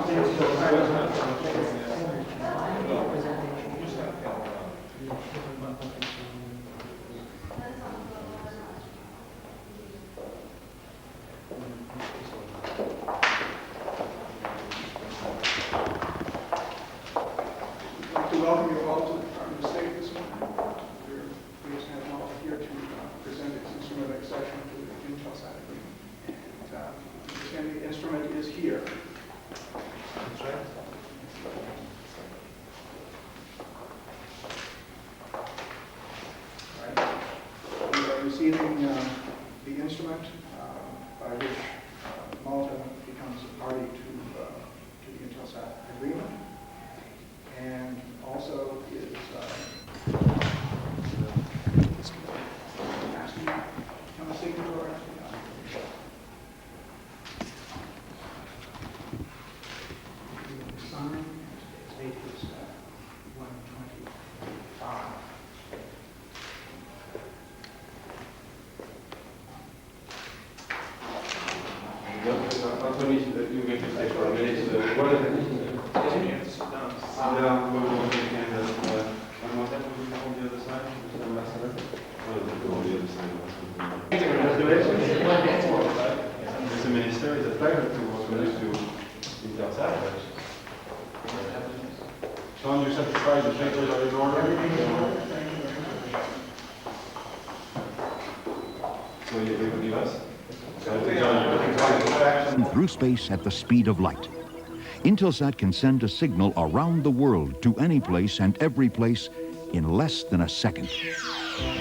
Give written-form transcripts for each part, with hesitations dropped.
To welcome you all to the Department of State this morning. We're pleased to have Malta here to present its instrument accession to the Intelsat agreement. And the instrument is here. That's right. We are receiving the instrument by which Malta becomes a party to the Intelsat agreement. And also is asking on the signature. Sign. Its date is 1/25. Anthony, you may stay for a minute. What is it? Mr. Minister, it's a pleasure to welcome you to Intelsat. Sean, you satisfied the papers are in order? So you will give us? Through space at the speed of light. Intelsat can send a signal around the world to any place and every place in less than a second.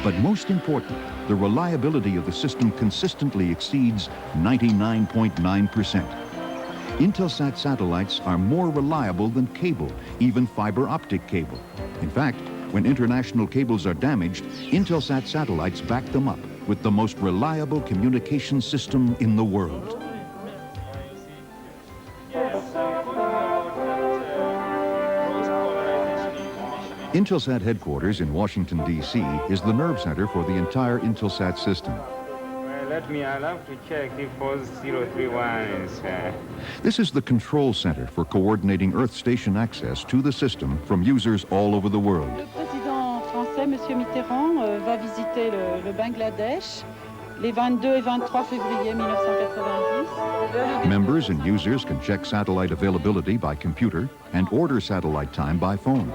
But most important, the reliability of the system consistently exceeds 99.9%. Intelsat satellites are more reliable than cable, even fiber optic cable. In fact, when international cables are damaged, Intelsat satellites back them up with the most reliable communication system in the world. Intelsat headquarters in Washington, D.C. is the nerve center for the entire Intelsat system. Let me allow to check if 4031 is... This is the control center for coordinating Earth station access to the system from users all over the world. Le président français, M. Mitterrand, va visiter le Bangladesh les 22 et 23 février 1990. Members and users can check satellite availability by computer and order satellite time by phone.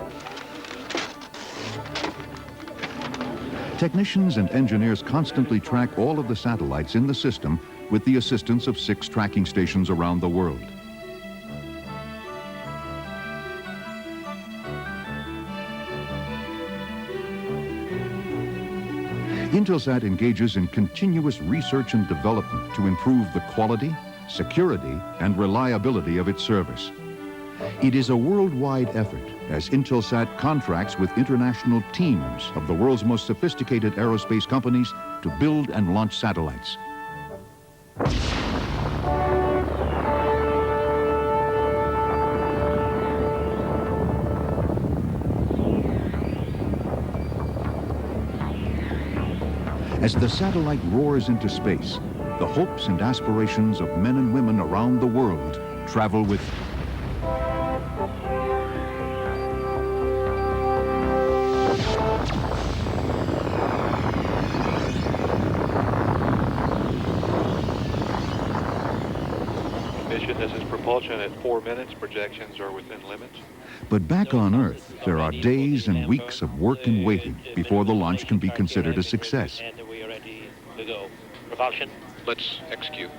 Technicians and engineers constantly track all of the satellites in the system with the assistance of 6 tracking stations around the world. Intelsat engages in continuous research and development to improve the quality, security, and reliability of its service. It is a worldwide effort as Intelsat contracts with international teams of the world's most sophisticated aerospace companies to build and launch satellites. As the satellite roars into space, the hopes and aspirations of men and women around the world travel with it. This is propulsion at 4 minutes. Projections are within limits. But back on Earth, there are days and weeks of work and waiting before the launch can be considered a success. And we are ready to go. Propulsion. Let's execute.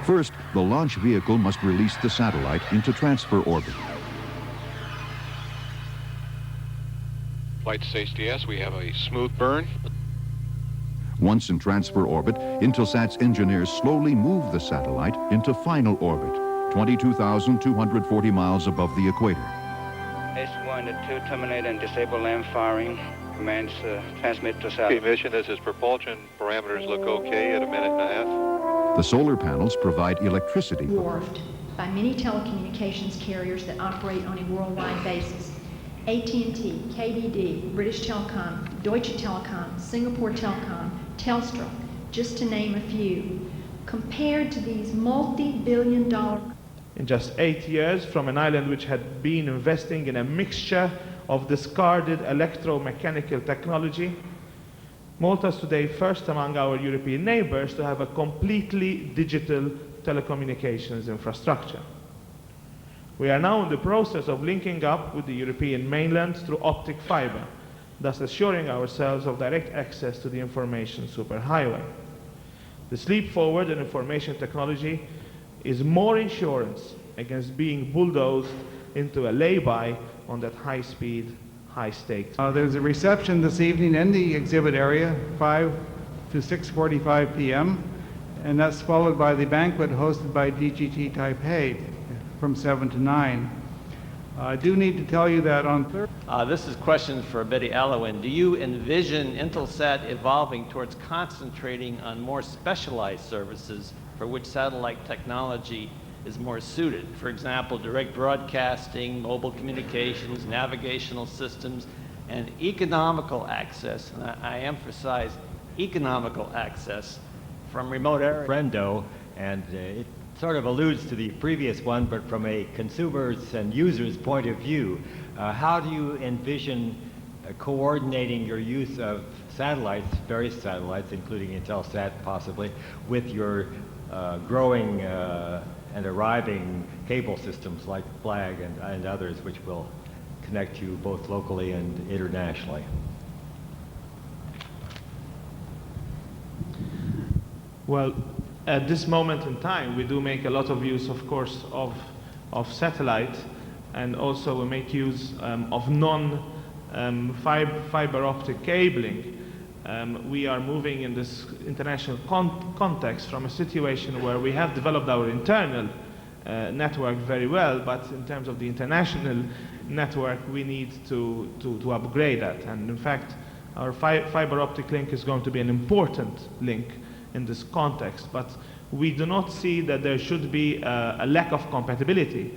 First, the launch vehicle must release the satellite into transfer orbit. Flight safety S, we have a smooth burn. Once in transfer orbit, Intelsat's engineers slowly move the satellite into final orbit, 22,240 miles above the equator. S1 and 2 terminate and disable land firing. Commands transmit to satellite. Okay, mission, this is propulsion. Parameters look okay at 1.5 minutes. The solar panels provide electricity. Dwarfed by many telecommunications carriers that operate on a worldwide basis. AT&T, KDD, British Telecom, Deutsche Telekom, Singapore Telecom, Telstra, just to name a few. Compared to these multi-billion-dollar... in just 8 years, from an island which had been investing in a mixture of discarded electromechanical technology. Malta is today first among our European neighbors to have a completely digital telecommunications infrastructure. We are now in the process of linking up with the European mainland through optic fiber, thus assuring ourselves of direct access to the information superhighway. This leap forward in information technology is more insurance against being bulldozed into a lay-by on that high-speed, high-stakes. There's a reception this evening in the exhibit area, 5 to 6:45 p.m., and that's followed by the banquet hosted by DGT Taipei from 7 to 9. I do need to tell you that on Thursday. This is questions for Betty Alowin. Do you envision Intelsat evolving towards concentrating on more specialized services for which satellite technology is more suited? For example, direct broadcasting, mobile communications, navigational systems, and economical access, and I emphasize economical access from remote areas. Friendo, and it sort of alludes to the previous one, but from a consumer's and user's point of view, how do you envision coordinating your use of satellites, various satellites, including Intelsat possibly, with your growing and arriving cable systems like FLAG and others, which will connect you both locally and internationally? Well, at this moment in time, we do make a lot of use, of course, of satellite, and also we make use of non-fiber optic cabling. We are moving in this international context from a situation where we have developed our internal network very well, but in terms of the international network, we need to upgrade that. And in fact, our fiber optic link is going to be an important link in this context, but we do not see that there should be a lack of compatibility